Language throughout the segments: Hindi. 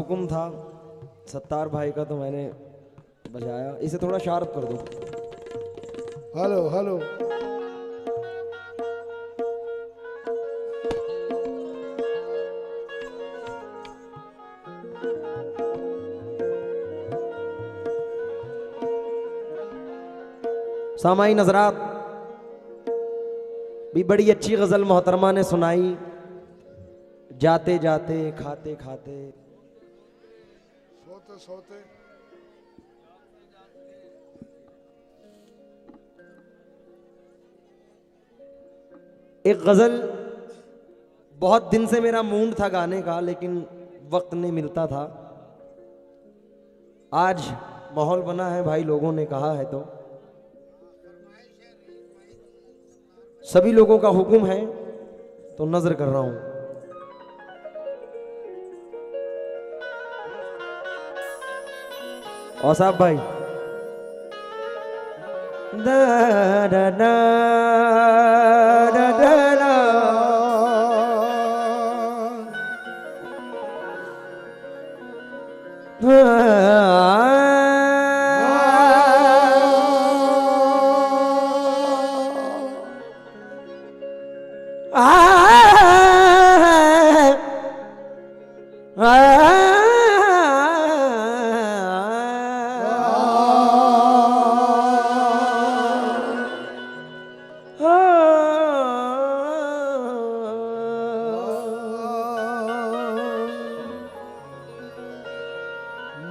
हुक्म था सत्तार भाई का तो मैंने बजाया। इसे थोड़ा शार्प कर दो। Hello hello. सामाई नजरात भी बड़ी अच्छी गजल मोहतरमा ने सुनाई। जाते जाते खाते खाते सोते सोते एक गजल बहुत दिन से मेरा मूड था गाने का, लेकिन वक्त नहीं मिलता था। आज माहौल बना है भाई, लोगों ने कहा है तो सभी लोगों का हुक्म है तो नजर कर रहा हूं। और साहब भाई दा दा दा दा दा दा।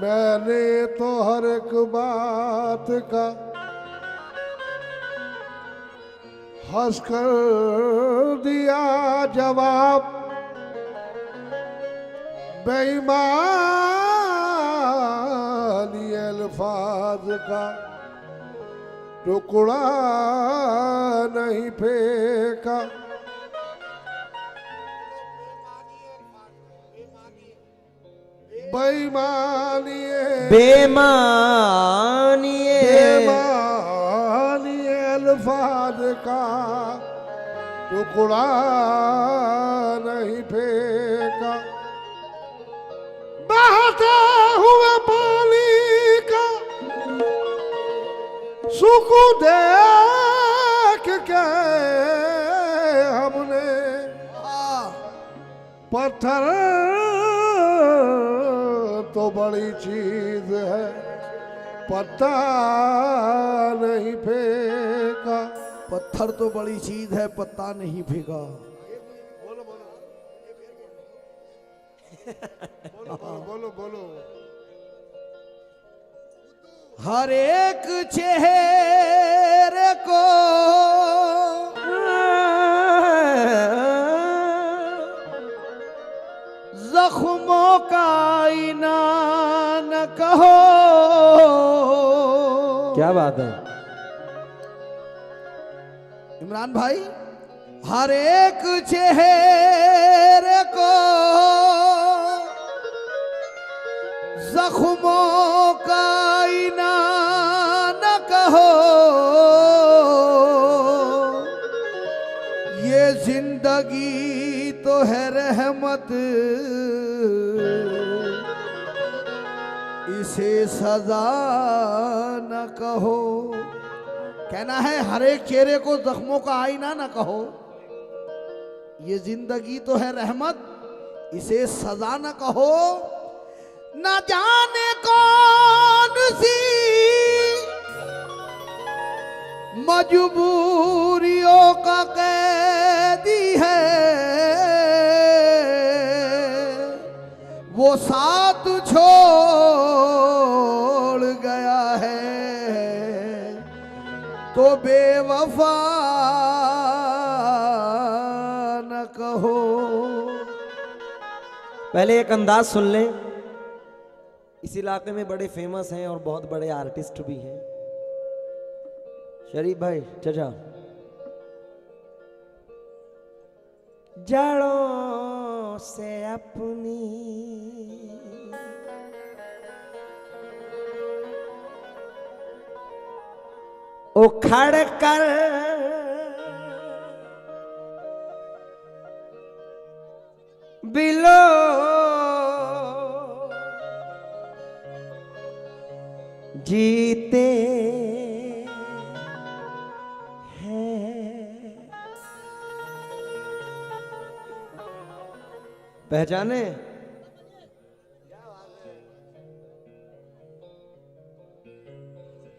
मैंने तो हर एक बात का हंस कर दिया जवाब, बेईमानी अल्फाज का टुकड़ा नहीं फेंका। बेईमानी बेमानी बेईमानी अल्फाज का टुकड़ा नहीं फेंका। बहते हुए पानी का सुकू देख के हमने पत्थर तो बड़ी चीज है पत्ता नहीं फेंका। पत्थर तो बड़ी चीज है पत्ता नहीं फेंका। बोलो बोलो बोलो बोलो। हर एक चेहरे को जख्मों का आईना न कहो। क्या बात है इमरान भाई। हर एक चेहरे को जख्मों का आईना न कहो। ये जिंदगी तो है रहमत इसे सजा न कहो। कहना है हर एक चेहरे को जख्मों का आईना न कहो। ये जिंदगी तो है रहमत इसे सजा न कहो। न जाने कौन सी मजबूरियों का कैदी है वो साथ छोड़ गया है तो बेवफा न कहो। पहले एक अंदाज सुन लें। इस इलाके में बड़े फेमस हैं और बहुत बड़े आर्टिस्ट भी हैं। शरीफ भाई चचा। जड़ों से अपनी उखड़ कर बिलो जीते हैं। पहचाने?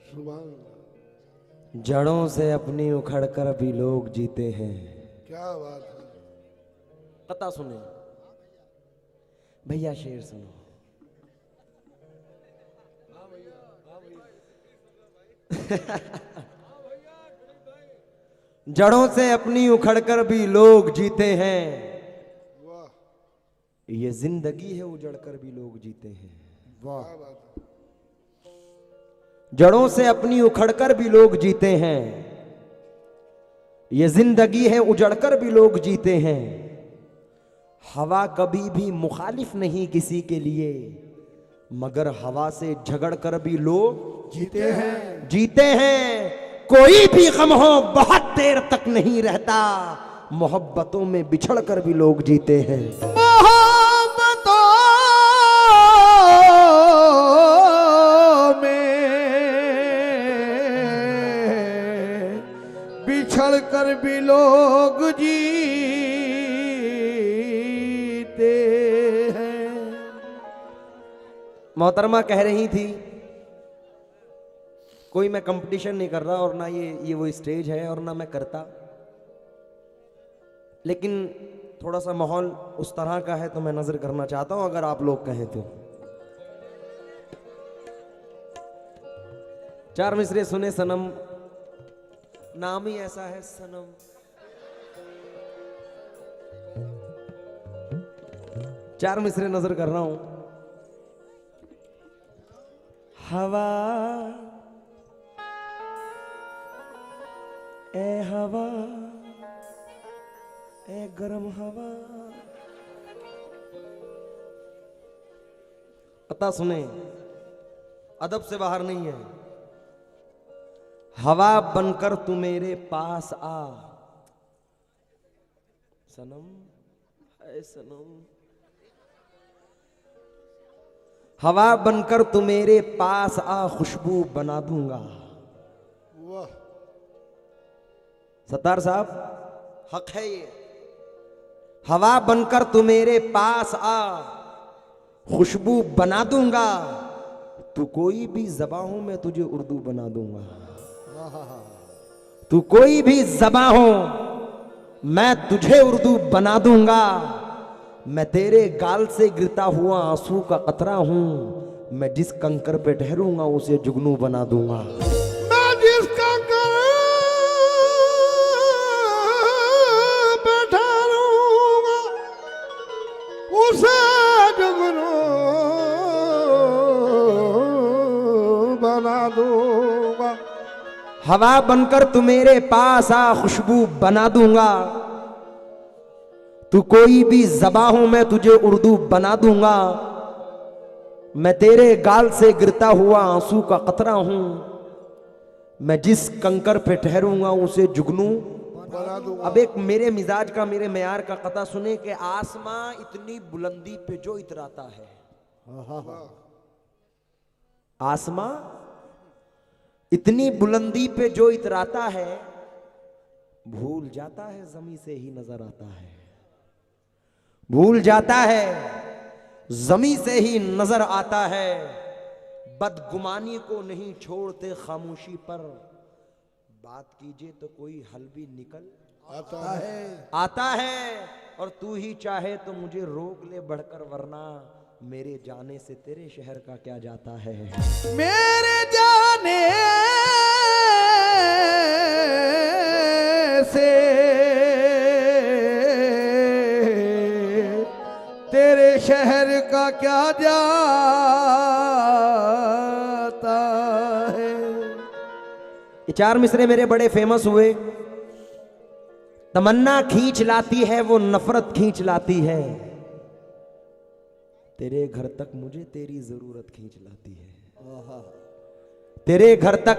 सुभान जड़ों से अपनी उखड़कर भी लोग जीते हैं। क्या बात है। कथा सुने भैया, शेर सुनो। जड़ों से अपनी उखड़कर भी लोग जीते हैं। वाह ये जिंदगी है, उजड़कर भी लोग जीते हैं। वाह। क्या बात है। जड़ों से अपनी उखड़कर भी लोग जीते हैं। ये जिंदगी है, उजड़कर भी लोग जीते हैं। हवा कभी भी मुखालिफ नहीं किसी के लिए, मगर हवा से झगड़ कर भी लोग जीते हैं। जीते हैं। कोई भी गम हो बहुत देर तक नहीं रहता, मोहब्बतों में बिछड़ कर भी लोग जीते हैं। मोहब्बतों में बिछड़ कर भी लोग जीते हैं। मोहतरमा कह रही थी, कोई मैं कंपटीशन नहीं कर रहा और ना ये वो स्टेज है और ना मैं करता, लेकिन थोड़ा सा माहौल उस तरह का है तो मैं नजर करना चाहता हूं, अगर आप लोग कहें तो। चार मिसरे सुने सनम, नाम ही ऐसा है सनम। चार मिसरे नजर कर रहा हूं। हवा ए हवा, ए गरम हवा। पता सुने, अदब से बाहर नहीं है। हवा बनकर तू मेरे पास आ सनम, है सनम। हवा बनकर तू मेरे पास आ, खुशबू बना दूंगा। वाह सत्तार साहब, हक है ये। हवा बनकर तू मेरे पास आ, खुशबू बना दूंगा। तू कोई भी ज़बां हो मैं तुझे उर्दू बना दूंगा। तू कोई भी ज़बां हो मैं तुझे उर्दू बना दूंगा। मैं तेरे गाल से गिरता हुआ आंसू का कतरा हूं, मैं जिस कंकर पे ठहरूंगा उसे जुगनू बना दूंगा। मैं जिसका उसे जुगनू बना दूंगा। हवा बनकर तू मेरे पास आ, खुशबू बना दूंगा। तू कोई भी ज़बां हो मैं तुझे उर्दू बना दूंगा। मैं तेरे गाल से गिरता हुआ आंसू का कतरा हूं, मैं जिस कंकर पे ठहरूंगा उसे जुगनू बना दूंगा। अब एक मेरे मिजाज का, मेरे मेयार का कथा सुने कि आसमां इतनी बुलंदी पे जो इतराता है, आसमां इतनी बुलंदी पे जो इतराता है, भूल जाता है जमी से ही नजर आता है। भूल जाता है जमी से ही नजर आता है। बदगुमानी को नहीं छोड़ते खामोशी पर, बात कीजिए तो कोई हल भी निकल आता है। और तू ही चाहे तो मुझे रोक ले बढ़कर, वरना मेरे जाने से तेरे शहर का क्या जाता है। मेरे जाने से तेरे शहर का क्या जाता है। ये चार मिसरे मेरे बड़े फेमस हुए। तमन्ना खींच लाती है वो नफरत खींच लाती है, तेरे घर तक मुझे तेरी जरूरत खींच लाती है। तेरे घर तक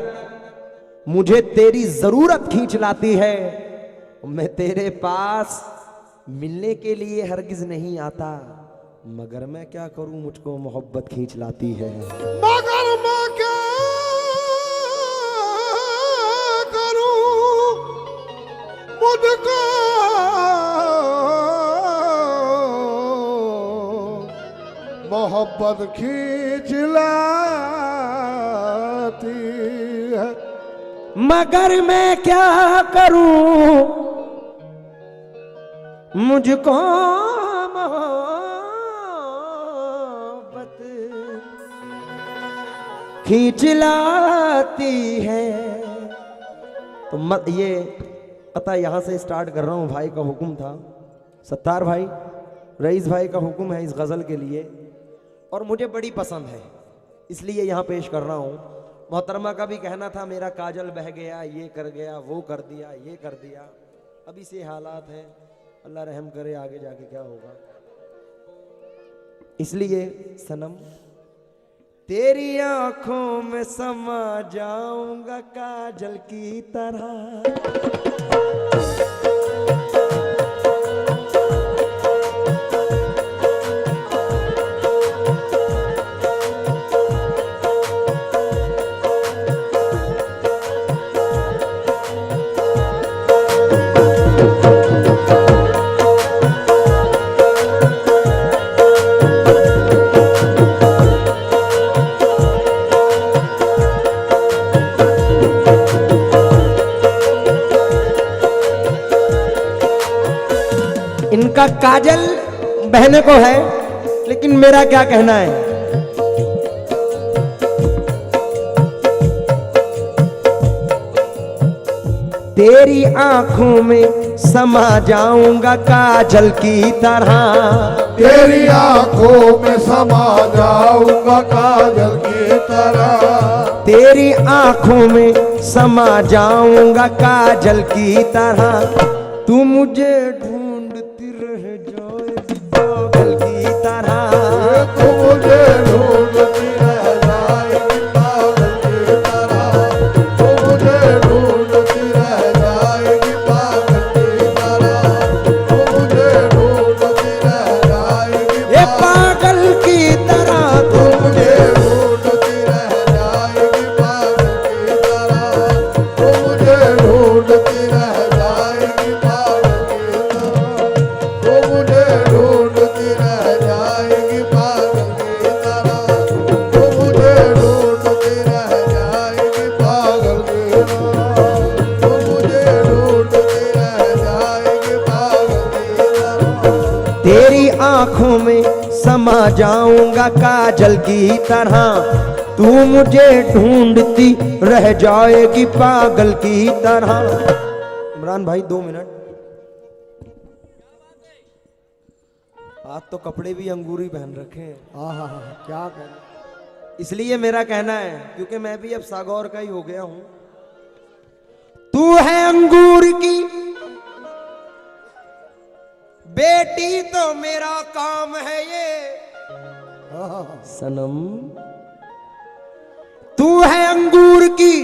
मुझे तेरी जरूरत खींच लाती है। मैं तेरे पास मिलने के लिए हरगिज नहीं आता, मगर मैं क्या करूं मुझको मोहब्बत खींच लाती है। मगर मैं क्या मुझको मोहब्बत खींच लाती है। मगर मैं क्या करूं, मुझको मोहब्बत खींच लाती है। तो ये पता यहां से स्टार्ट कर रहा हूं, भाई का हुक्म था, सत्तार भाई रईस भाई का हुक्म है इस गजल के लिए और मुझे बड़ी पसंद है इसलिए यहां पेश कर रहा हूं। मोहतरमा का भी कहना था मेरा काजल बह गया, ये कर गया, वो कर दिया, ये कर दिया। अभी से हालात हैं, अल्लाह रहम करे, आगे जाके क्या होगा। इसलिए सनम तेरी आंखों में समा जाऊंगा काजल की तरह। इनका काजल बहने को है, लेकिन मेरा क्या कहना है। तेरी आंखों में समा जाऊंगा काजल की तरह। तेरी आंखों में समा जाऊंगा काजल की तरह। तेरी आंखों में समा जाऊंगा काजल की तरह। तू मुझे ढूंढती रह जाए पागल की तरह। तू मुझे ढूंढती रह जाएगी पागल की तरह। तू मुझे ढूंढती रह जाएगी पागल की तरह। तू मुझे ढूंढती रह जाएगी ये पागल की तरह। तू मुझे ढूंढती रह जाएगी पागल की तरह। तू मुझे ढूंढती रह जाएगी पागल की तरह। तू मुझे ढूंढती रह जाएगी पागल की तरह। तू मुझे ढूंढती रह जाएगी पागल की तरह। तू मुझे ढूंढती रह जाएगी पागल की तरह। तेरी आंखों में समा जाऊंगा काजल की तरह। तू मुझे ढूंढती रह जाएगी पागल की तरह। इमरान भाई 2 मिनट। आज तो कपड़े भी अंगूरी पहन रखे हैं। हाँ, क्या कहना। इसलिए मेरा कहना है, क्योंकि मैं भी अब सागौर का ही हो गया हूं। तू है अंगूर की बेटी तो मेरा काम है ये सनम। तू है अंगूर की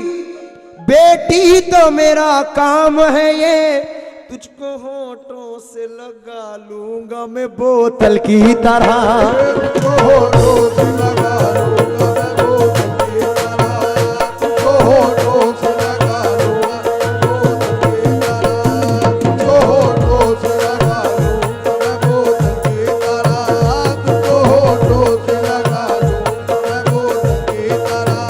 बेटी तो मेरा काम है ये। तुझको होठों से लगा लूंगा मैं बोतल की तरह। तुझको होठों से लगा लूंगा मैं बोतल की तरह। तुझको होठों से लगा लूंगा मैं बोतल की तरह। तुझको होठों से लगा लूंगा मैं बोतल की तरह।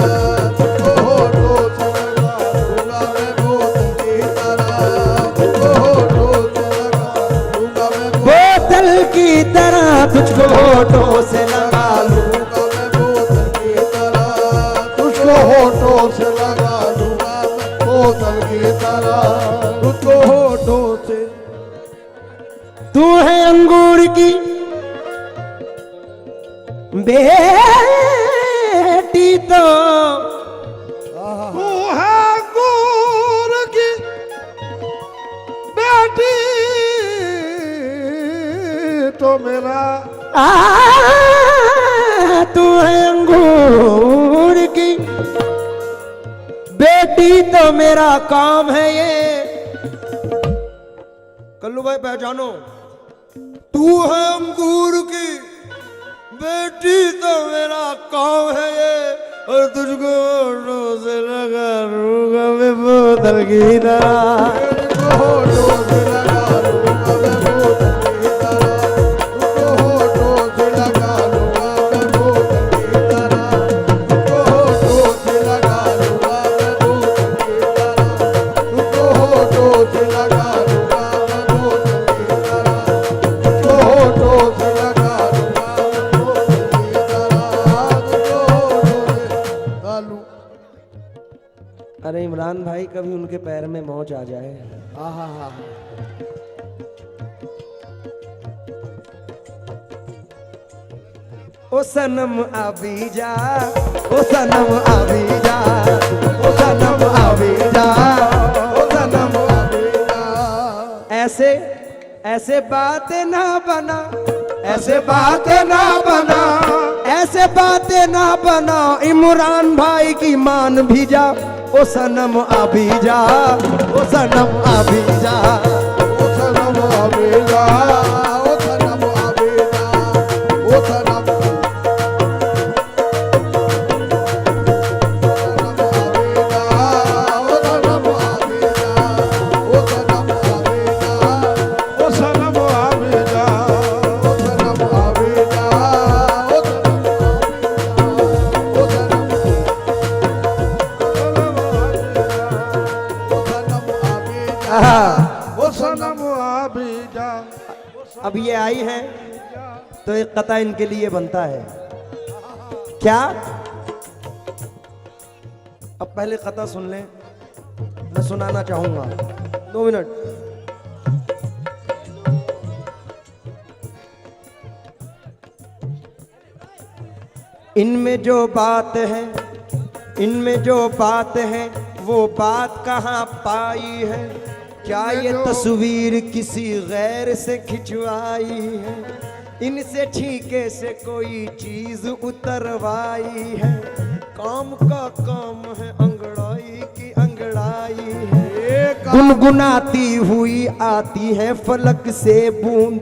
तुझको होठों से लगा लूंगा मैं बोतल की तरह। तुझको होठों से लगा लूंगा मैं बोतल की तरह। तुझको होठों से लगा लूंगा मैं बोतल की तरह तुझको होठों से लगा लूं। लूंगा मैं बोतल की तरह। तुझको होठों से लगा लूंगा मैं बोतल की तरह। तुझको होठों से। तू है अंगूर की बेटी तो तू है अंगूर की बेटी तो मेरा। तू है अंगूर की बेटी तो मेरा काम है ये। कल्लू भाई पहचानो। तू है अंगूर की बेटी तो मेरा काम है ये। और तुझको होठों से लगा लूंगा मैं बोतल की तरह। तुझको होठों से डालूं। अरे इमरान भाई, कभी उनके पैर में मौज आ जाए। आहा, ओ सनम अभी जा, ओ सनम अभी जा, ओ सनम अभी जा, ओ सनम अभी जा। ऐसे ऐसे बातें ना बना, ऐसे बातें ना बना, ऐसे बातें ना बना, इमरान भाई की मान भी जा। ओ सनम अभी जा, ओ सनम अभी जा, ओ सनम अभी जा, ओ सनम अभी जा, ओ सनम अब ये आई है तो एक कता इनके लिए बनता है। क्या? अब पहले कता सुन लें, मैं सुनाना चाहूंगा। 2 मिनट। इनमें जो बात है, इनमें जो बात है, वो बात कहाँ पाई है? क्या ये तस्वीर किसी गैर से खिंचवाई है? इनसे ठीके से कोई चीज उतरवाई है? काम का काम है, अंगड़ाई की अंगड़ाई है। गुनगुनाती हुई आती है फलक से बूंद,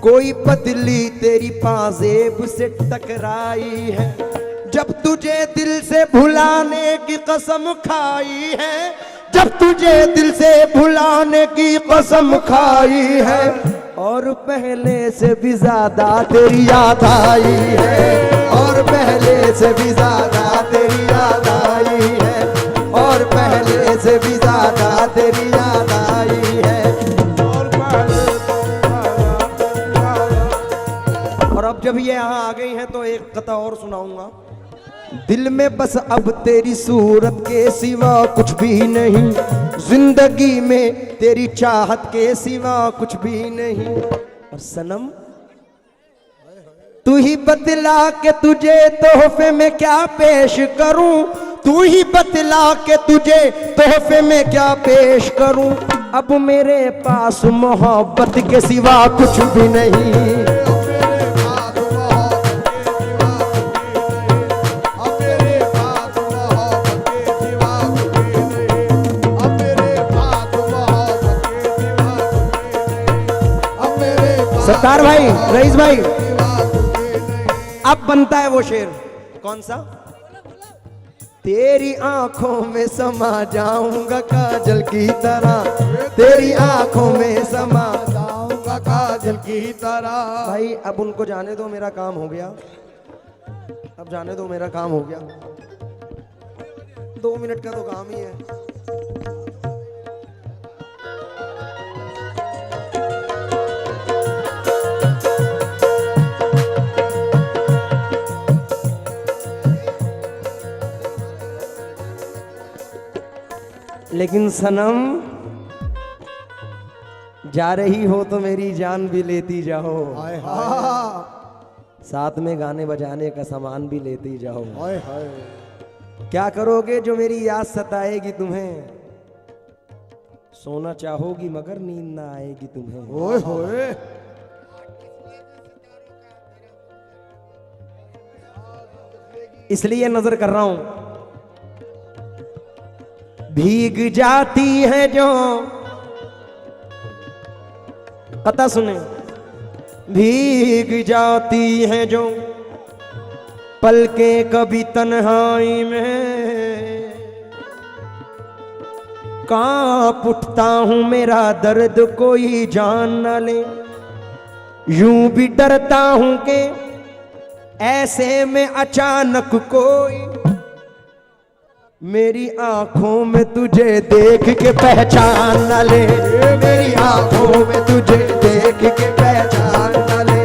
कोई बदली तेरी पाजेब से टकराई है। जब तुझे दिल से भुलाने की कसम खाई है, जब तुझे दिल से भुलाने की कसम खाई है, और पहले से भी ज्यादा तेरी याद आई है, और पहले से भी ज्यादा तेरी याद आई है, और पहले से भी ज्यादा तेरी याद आई है, और पहले और अब जब ये यहाँ आ गई हैं तो एक कथा और सुनाऊंगा। दिल में बस अब तेरी सूरत के सिवा कुछ भी नहीं, जिंदगी में तेरी चाहत के सिवा कुछ भी नहीं। और सनम तू ही बतला के तुझे तोहफे में क्या पेश करूं, तू ही बतला के तुझे तोहफे में क्या पेश करूं। अब मेरे पास मोहब्बत के सिवा कुछ भी नहीं। सत्तार भाई, रईस भाई, अब बनता है वो शेर। कौन सा? तेरी आंखों में समा जाऊंगा काजल की तरह, तेरी आंखों में समा जाऊंगा काजल की तरह। भाई अब उनको जाने दो, मेरा काम हो गया। अब जाने दो, मेरा काम हो गया। 2 मिनट का तो काम ही है। लेकिन सनम जा रही हो तो मेरी जान भी लेती जाओ, हाय हाय, साथ में गाने बजाने का सामान भी लेती जाओ। हाय हाय। क्या करोगे जो मेरी याद सताएगी तुम्हें? सोना चाहोगी मगर नींद ना आएगी तुम्हें। ओए होए। इसलिए नजर कर रहा हूं। भीग जाती है जो, कथा सुने, भीग जाती है जो पलकें कभी तन्हाई में, कांप उठता हूं मेरा दर्द कोई जान न ले, यूं भी डरता हूं कि ऐसे में अचानक कोई मेरी आंखों में तुझे देख के पहचान न ले, मेरी आंखों में तुझे देख के पहचान न ले,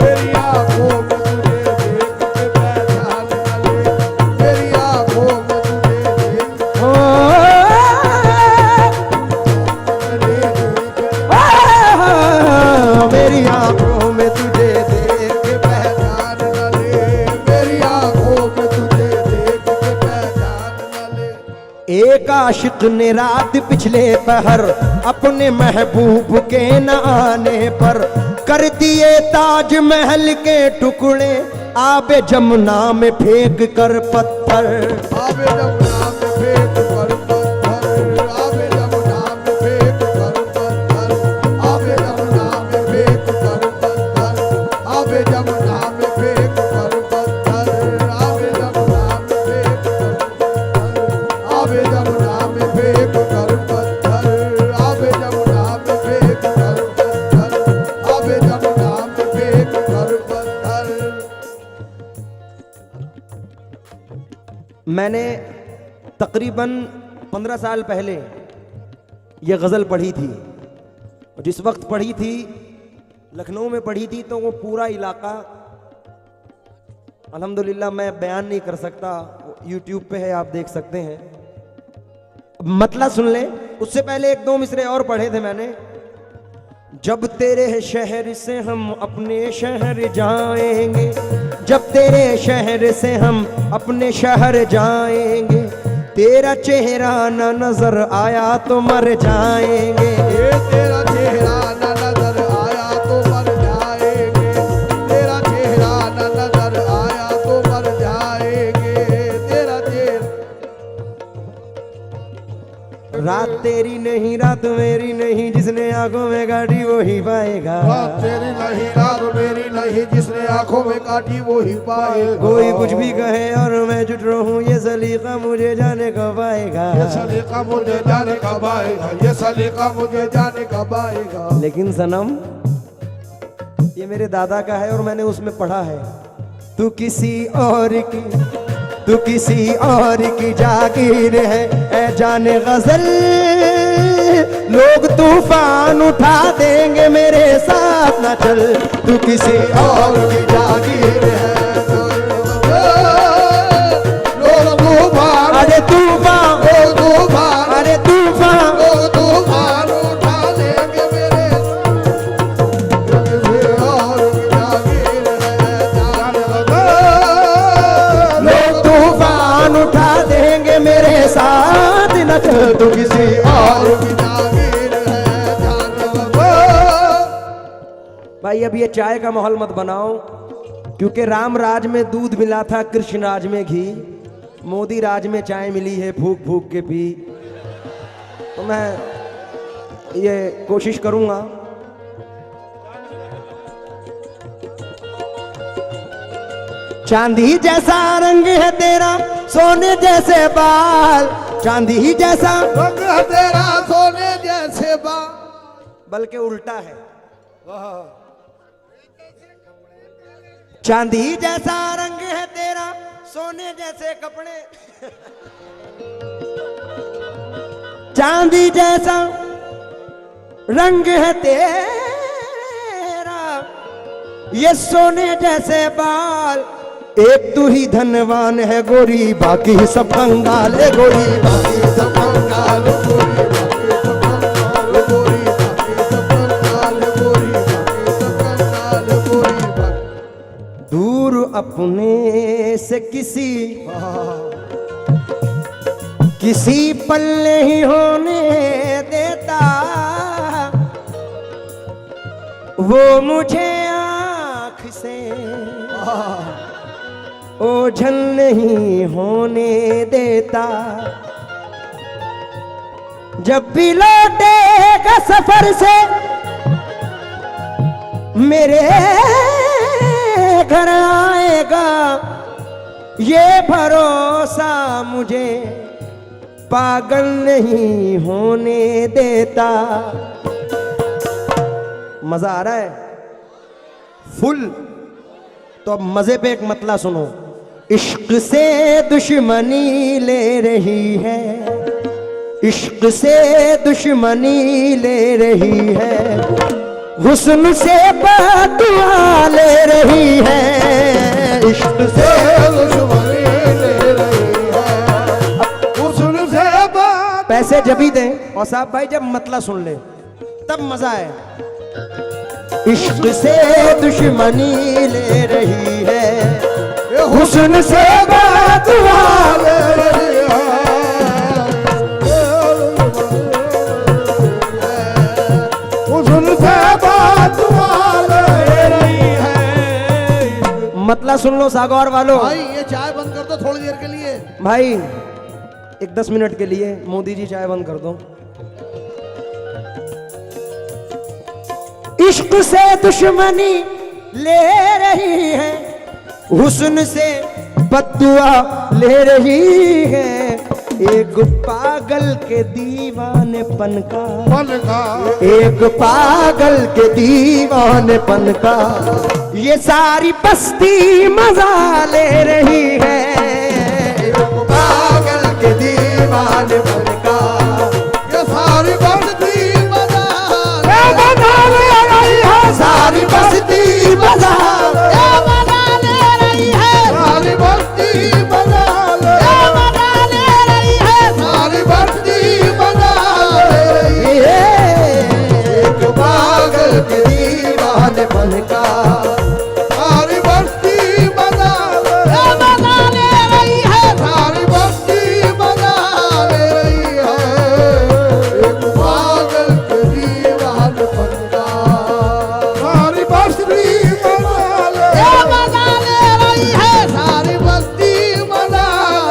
मेरी आंखों में तुझे देख के पहचान न ले, मेरी आंखों एक आशिक ने रात पिछले पहर अपने महबूब के न आने पर कर दिए ताज महल के टुकड़े आबे जमुना में फेंक कर पत्थर। आबे जमुना में फेंक कर पत्थर, आबे जमुना में फेंक कर पत्थर, आबे जमुना में फेंक कर पत्थर, आबे जमुना में फेंक कर पत्थर, आबे जमुना में फेंक कर पत्थर, आबे जमुना में फेंक कर पत्थर, आबे जमुना में फेंक कर पत्थर, आबे जमुना में फेंक कर पत्थर। मैंने तकरीबन 15 साल पहले ये गज़ल पढ़ी थी। जिस वक्त पढ़ी थी लखनऊ में पढ़ी थी, तो वो पूरा इलाका, अल्हम्दुलिल्लाह मैं बयान नहीं कर सकता, यूट्यूब पे है, आप देख सकते हैं। मतलब सुन ले, उससे पहले एक दो मिसरे और पढ़े थे मैंने। जब तेरे शहर से हम अपने शहर जाएंगे, जब तेरे शहर से हम अपने शहर जाएंगे, तेरा चेहरा न नजर आया तो मर जाएंगे। तेरा चेहरा न नजर आया तो मर जाएंगे, तेरा चेहरा न नजर आया तो मर जाएंगे, तेरा चेहरा। रात तेरी नहीं रात मेरी नहीं, जिसने आंखों में काटी वो ही पाएगा। रात तेरी नहीं रात मेरी नहीं, जिसने आंखों में काटी वो ही पाएगा। कोई कुछ भी कहे और मैं जुट रहूं, ये सलीका मुझे जाने कब आएगा। ये सलीका मुझे जाने कब आएगा, ये सलीका मुझे जाने कब आएगा। लेकिन सनम ये मेरे दादा का है और मैंने उसमें पढ़ा है, तू किसी और की जागीर है ऐ जाने गजल, लोग तूफान उठा देंगे मेरे साथ न चल। तू किसी और की जागीर है, लोग तूफान, अरे तूफान, लोग तूफान, अरे तूफान, लोग तूफान उठा देंगे मेरे, किसी और की जागीर है जाने लोग तूफान उठा देंगे मेरे साथ न चल। तू किसी और की जागीर है जाने भाई अब ये चाय का माहौल मत बनाओ, क्योंकि राम राज में दूध मिला था, कृष्ण राज में घी, मोदी राज में चाय मिली है फूक फूक के पी। तो मैं ये कोशिश करूंगा। चांदी जैसा रंग है तेरा, सोने जैसे बाल, चांदी जैसा रंग है तेरा, सोने जैसे बाल, बल्कि उल्टा है। चांदी जैसा रंग है तेरा, सोने जैसे कपड़े, चांदी जैसा रंग है तेरा, ये सोने जैसे बाल, एक तू ही धनवान है गोरी, बाकी सब कंगाल है गोरी, बाकी सब कंगाल, गोरी बाकी सब कंगाल, गोरी बाकी सब कंगाल, गोरी बाकी सब कंगाल, गोरी बाकी। दूर अपने से किसी पल नहीं होने देता, वो मुझे आँख से ओझल नहीं होने देता। जब भी लौटेगा सफर से मेरे घर आएगा, ये भरोसा मुझे पागल नहीं होने देता। मजा आ रहा है फुल? तो अब मजे पे एक मतला सुनो। इश्क से दुश्मनी ले रही है, इश्क से दुश्मनी ले रही है, हुस्न से बदुआ ले रही है, इश्क से दुश्मनी ले रही है, हुस्न से बदुआ। पैसे जब ही दें और साहब भाई जब मतला सुन ले तब मजा है। इश्क से दुश्मनी ले रही है, हुस्न से बदुआ ले रही है, मतलब सुन लो सागौर वालों। भाई ये चाय बंद कर दो थोड़ी देर के लिए। भाई एक 10 मिनट के लिए मोदी जी चाय बंद कर दो। इश्क से दुश्मनी ले रही है, हुस्न से बद्दुआ ले रही है, एक पागल के दीवानेपन का, एक पागल के दीवानेपन का ये सारी बस्ती मजा ले रही है, एक पागल के दीवानेपन का ये सारी बस्ती मजा ले रही है, सारी बस्ती मजा ले रही है, सारी बस्ती मजा ले रही है, सारी बस्ती मजा ले रही है, एक पागल के दीवानेपन का सारी बस्ती मजा ले रही है, सारी बस्ती मजा ले रही है, एक पागल के दीवानेपन का सारी बस्ती मजा ले रही है, सारी बस्ती मजा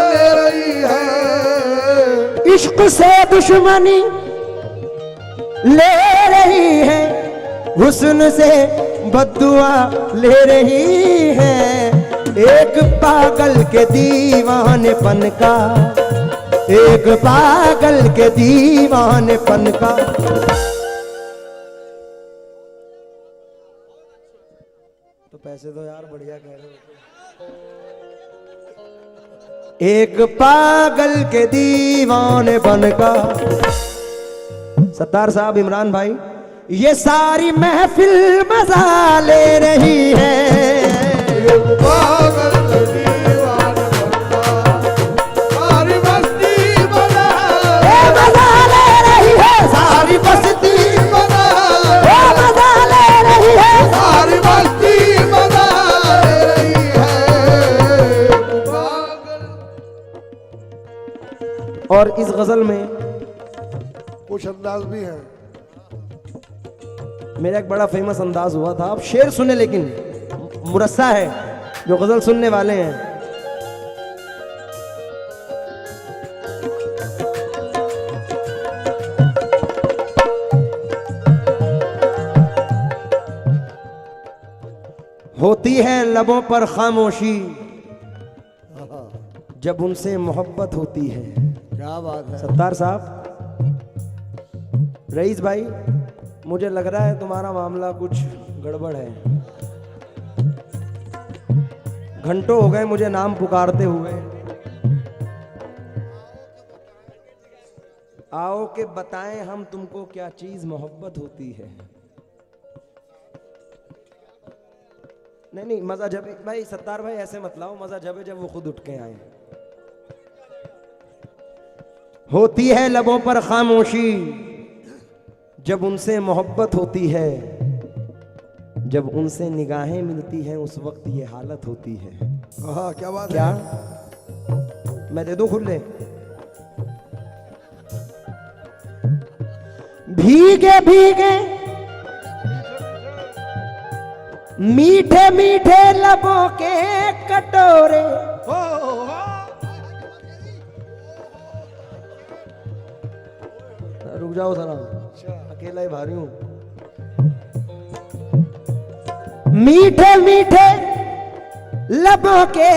ले रही है। इश्क से दुश्मनी ले रही है, हुस्न से बद्दुआ ले रही है, एक पागल के दीवानेपन का, एक पागल के दीवानेपन का। तो पैसे तो यार बढ़िया कह रहे हो। एक पागल के दीवानेपन का। सत्तार साहब, इमरान भाई, ये सारी महफिल मजा ले रही है, एक पागल के दीवानेपन का सारी बस्ती मजा ले रही है, सारी बस्ती मजा ले रही है, सारी बस्ती मजा ले रही है, एक पागल। और इस गजल में कुछ अंदाज भी है। मेरा एक बड़ा फेमस अंदाज हुआ था, आप शेर सुने, लेकिन मुरस्सा है जो गजल सुनने वाले हैं। होती है लबों पर खामोशी जब उनसे मोहब्बत होती है। क्या बात है। सत्तार साहब, रईस भाई, मुझे लग रहा है तुम्हारा मामला कुछ गड़बड़ है। घंटों हो गए मुझे नाम पुकारते हुए, आओ के बताएं हम तुमको क्या चीज मोहब्बत होती है। नहीं, मजा जब भाई, सत्तार भाई ऐसे मत लाओ, मजा जब वो खुद उठ के आए। होती है लबों पर खामोशी जब उनसे मोहब्बत होती है, जब उनसे निगाहें मिलती हैं उस वक्त ये हालत होती है। हाँ, क्या बात क्या है। मैं दे दूं खुले? भीगे भीगे मीठे मीठे लबों के कटोरे, रुक जाओ जरा, अकेला ही भारी हूं। मीठे मीठे लबों के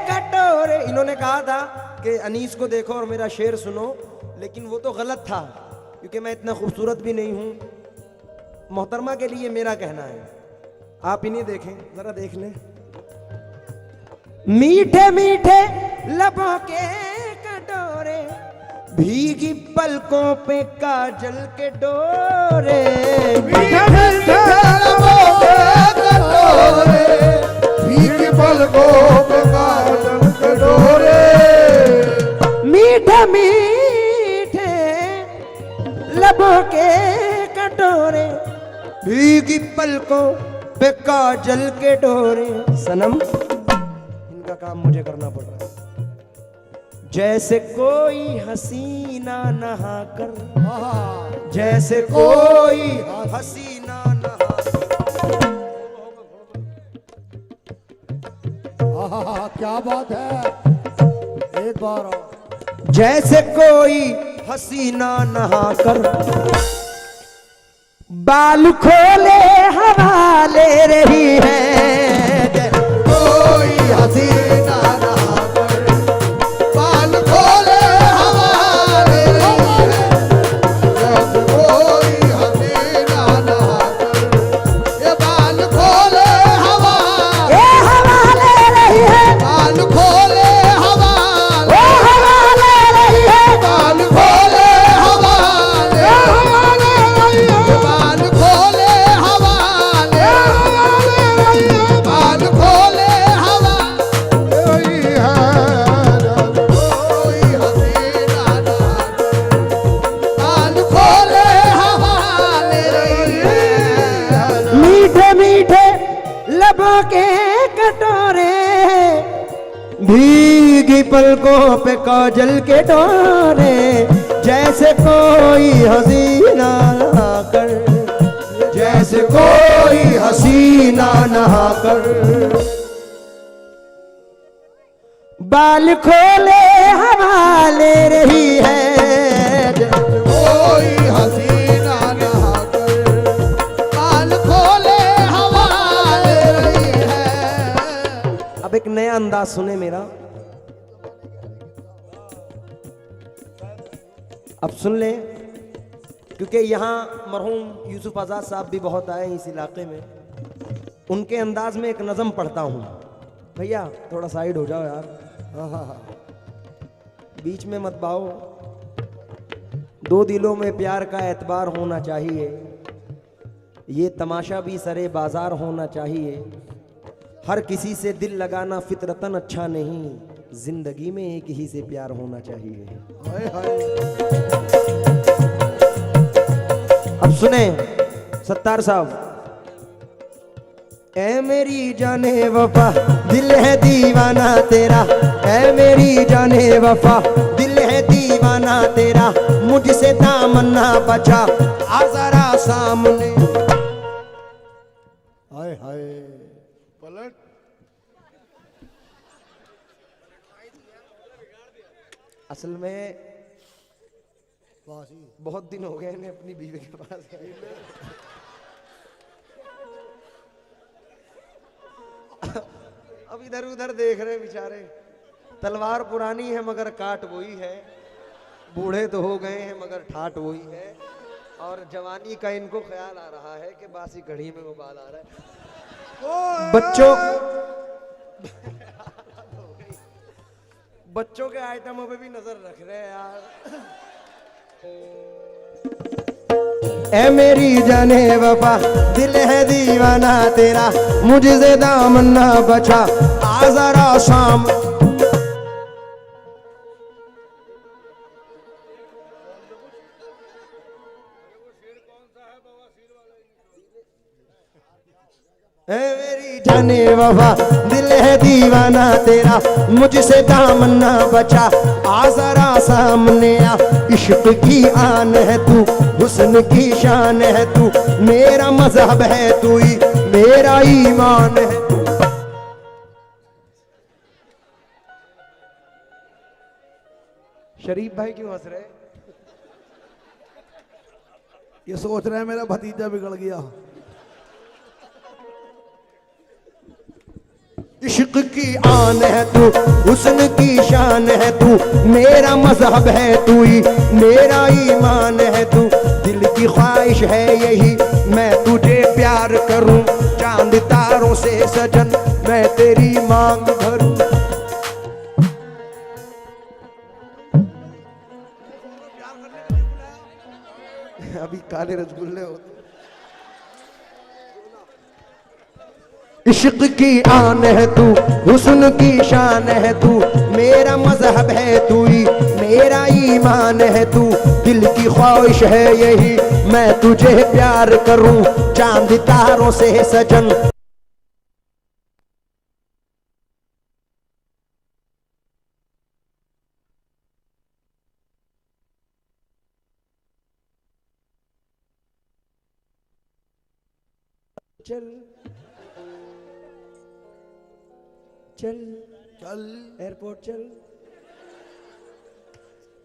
कटोरे। इन्होंने कहा था कि अनीस को देखो और मेरा शेर सुनो, लेकिन वो तो गलत था क्योंकि मैं इतना खूबसूरत भी नहीं हूं। मोहतरमा के लिए मेरा कहना है, आप इन्हें देखें, जरा देख लें। मीठे मीठे लबों के कटोरे, भीगी पलकों पे काजल के डोरे, मीठे मीठे लबों के कटोरे, भीगी पलकों पे काजल के डोरे, मीठे मीठे लबों के कटोरे, भीगी पलकों पे काजल के डोरे। सनम, इनका काम मुझे करना पड़ रहा है। जैसे कोई हसीना नहाकर, जैसे कोई हसीना नहाकर, आहा, क्या बात है। एक बार और। जैसे कोई हसीना नहाकर बाल खोले हवा ले रही है। कोई हसीना नहाकर बाल खोले हवा ले रही है। जैसे कोई हसीना नहाकर ये बाल खोले हवा, ये हवा ले रही है, बाल खोले हवा, वो हवा ले रही है, बाल खोले हवा ले रही है। बाल खोले हवा ले रही है। बाल खोले हवा ले रही है। कोई हसीना नहाकर बाल खोले हवा ले रही है। मीठे मीठे लबों के कटोरे, भीगी पलकों पे काजल के डोरे। जैसे कोई हसीना नहाकर, जैसे कोई हसीना नहाकर बाल खोले हवा ले रही है। कोई हसीना नहाकर बाल खोले हवा ले रही है। अब एक नया अंदाज सुने मेरा, अब सुन ले, क्योंकि यहाँ मरहूम यूसुफ आजाद साहब भी बहुत आए हैं इस इलाके में। उनके अंदाज में एक नज़म पढ़ता हूँ। भैया थोड़ा साइड हो जाओ यार, बीच में मत बाओ। दो दिलों में प्यार का एतबार होना चाहिए, ये तमाशा भी सरे बाजार होना चाहिए। हर किसी से दिल लगाना फितरतन अच्छा नहीं, जिंदगी में एक ही से प्यार होना चाहिए। हाय हाय। अब सुने सत्तार साहब। ऐ मेरी जाने वफा दिल है दीवाना तेरा, ऐ मेरी जाने वफा दिल है दीवाना तेरा, मुझसे दामन ना बचा आ जरा सामने। हाय हाय। पलट। असल में बहुत दिन हो गए इन्हें अपनी बीवी के पास गए। अब इधर उधर देख रहे बेचारे। तलवार पुरानी है मगर काट वही है, बूढ़े तो हो गए हैं मगर ठाट वही है, और जवानी का इनको ख्याल आ रहा है कि बासी घड़ी में उबाल आ रहा है। बच्चों के आइटमों पे भी नजर रख रहे हैं यार। ऐ मेरी जाने वफा दिल है दीवाना तेरा, मुझसे दामन ना बचा आ जरा शाम। ऐ मेरी जाने वफा दिल है दीवाना तेरा, मुझसे दामन ना बचा आ जरा सामने आ। इश्क की आन है तू, हुस्न की शान है तू, मेरा मजहब है तू ही मेरा ईमान है। शरीफ भाई क्यों हंस रहे? ये सोच रहे हैं मेरा भतीजा बिगड़ गया। इश्क की आन है तू, हुस्न की शान है तू, मेरा मजहब है तू ही मेरा ईमान है तू। दिल की ख्वाहिश है यही मैं तुझे प्यार करूं, चांद तारों से सजन मैं तेरी मांग भरूं। अभी काले रसगुल्ले होते। इश्क की आन है तू, हुस्न की शान है तू, मेरा मजहब है तू ही मेरा ईमान है तू। दिल की ख्वाहिश है यही मैं तुझे प्यार करूं, चांद तारों से सजन। चल चल चल एयरपोर्ट चल,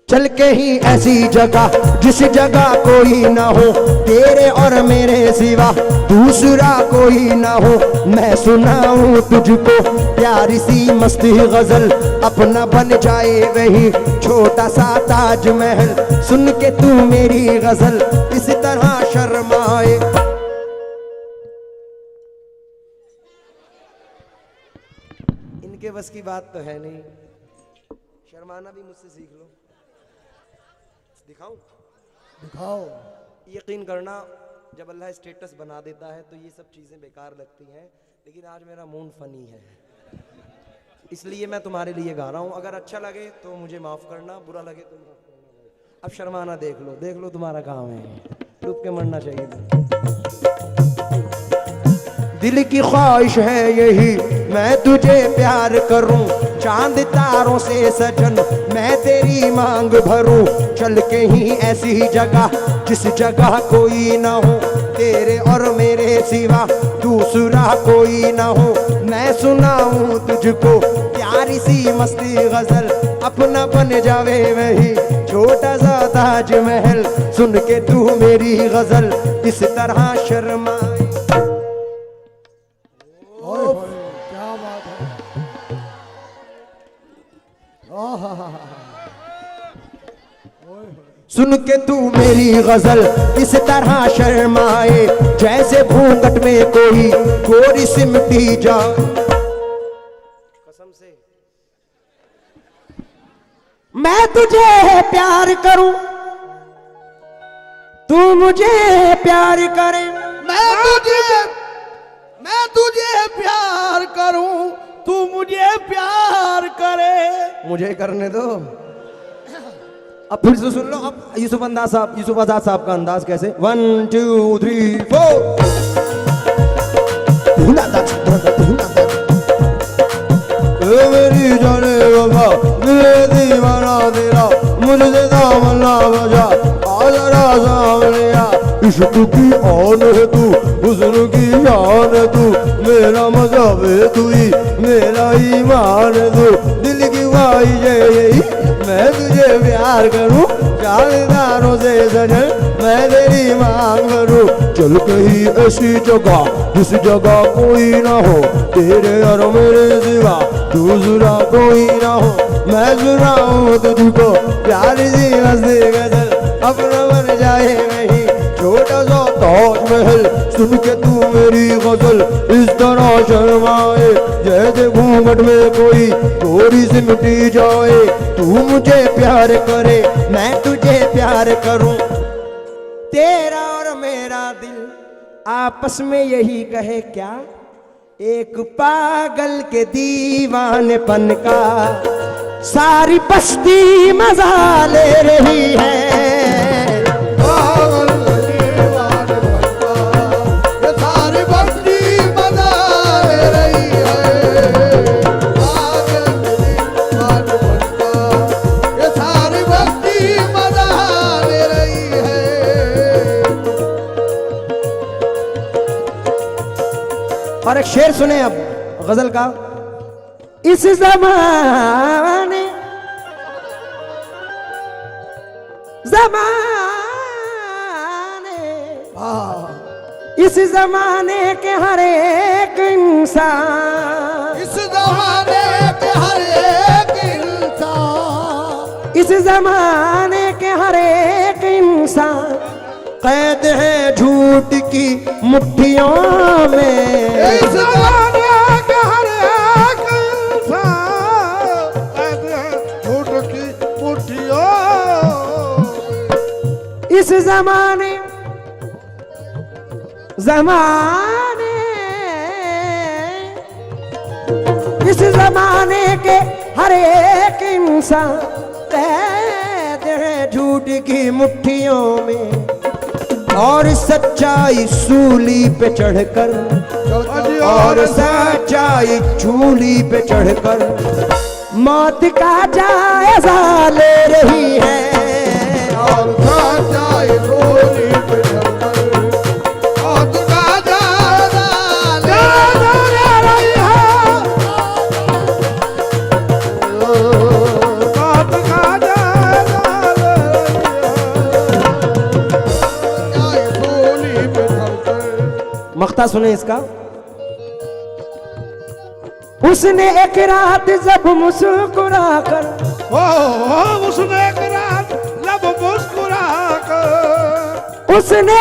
चल के ही ऐसी जगह जिस जगह कोई ना हो, तेरे और मेरे सिवा दूसरा कोई ना हो। मैं सुनाऊं तुझको प्यारी सी मस्ती गजल, अपना बन जाए वही छोटा सा ताजमहल। सुन के तू मेरी गजल इस तरह शर्माए। इनके बस की बात तो है नहीं, शर्माना भी मुझसे सीख लो। दिखाऊं? दिखाओ। यकीन करना, जब अल्लाह स्टेटस बना देता है तो ये सब चीज़ें बेकार लगती हैं, लेकिन आज मेरा मूड फनी है इसलिए मैं तुम्हारे लिए गा रहा हूँ। अगर अच्छा लगे तो मुझे माफ़ करना, बुरा लगे तो माफ़ करना। अब शर्माना देख लो तुम्हारा काम है, डूब के मरना चाहिए। दिल की ख्वाहिश है यही मैं तुझे प्यार करूं, चांद तारों से सजन मैं तेरी मांग भरूं। चल के ही ऐसी जगह जिस जगह कोई ना हो, तेरे और मेरे सिवा दूसरा कोई ना हो। मैं सुनाऊं तुझको प्यारी सी मस्ती गजल, अपना बन जावे वही छोटा सा ताजमहल। सुन के तू मेरी गजल इस तरह शर्माए। क्या बात है। सुन के तू मेरी गजल इस तरह शर्माए, जैसे घूंघट में कोई गोरी सिमटी जाए। कसम से मैं तुझे प्यार करूं, तू मुझे प्यार करे। मैं तुझे प्यार करूं, तू मुझे प्यार करे। मुझे करने दो। अब फिर से सुन लो। अब यूसुफ आजाद साहब का अंदाज कैसे? 1 2 3 4। मेरी जाने बाबा मेरे दीवाना तेरा, मुझे दामना बजा आजरा सामने आ। इश्क की आन है तू, हुस्न की शान है तू, मेरा मज़हब है तू ही, मेरा ईमान है तू। दिल की ख्वाहिश है यही मैं तुझे प्यार करूं, चांदतारों से सजन मैं तेरी मांग भरूं। चल कहीं ऐसी जगह जिस जगह कोई ना हो, तेरे और मेरे सिवा दूसरा कोई ना हो। मैं सुनाऊं तुझको प्यारी सी मस्ती गजल, अपना बन जाए वही छोटा सा ताजमहल। सुन के तू मेरी गजल इस तरह शर्माए, जैसे घूंघट में कोई गोरी सिमटी जाए। तू मुझे प्यार करे मैं तुझे प्यार करूं, तेरा और मेरा दिल आपस में यही कहे क्या, एक पागल के दीवानेपन का सारी बस्ती मजा ले रही है। और एक शेर सुने अब गजल का। इस जमाने इस जमाने के हर एक इंसान, इस जमाने के हर एक इंसान, इस जमाने के हर एक इंसान कैद है झूठ की मुट्ठियों में। इस जमाने के हर एक इंसान कैद है झूठ की मुट्ठियों। इस जमाने इस जमाने के हर एक इंसान कैद है झूठ की मुट्ठियों में, और सच्चाई सूली पे चढ़कर, और सच्चाई चूली पे चढ़कर मौत का जायजा ले रही है। और सच्चाई सूली पे चढ़कर मौत का जायजा ले रही है। पता सुने इसका। उसने एक रात जब मुस्कुरा कर, उसने एक रात लब मुस्कुरा कर, उसने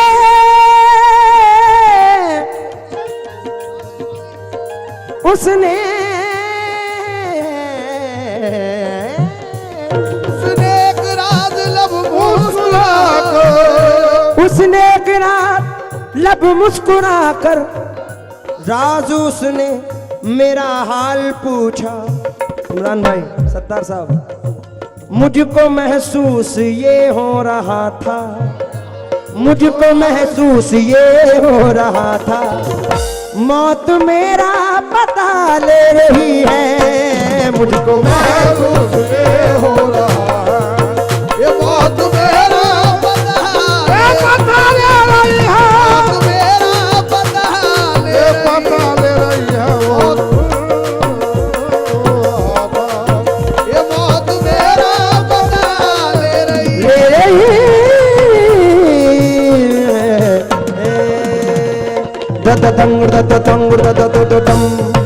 उसने एक रात लब मुस्कुरा कर, उसने एक रात लब मुस्कुरा कर राज उसने मेरा हाल पूछा। इमरान भाई, सत्तार साहब, मुझको महसूस ये हो रहा था, मुझको महसूस ये हो रहा था, मौत मेरा पता ले रही है, मुझको महसूस ये हो रहा है, ये मौत मेरा पता ले रही है, मौत मेरा पता ले ये पता ले रही है मौत, ये मौत मेरा पता ले रही है। ले रही है। द द दंग द द दंग द द द द दम।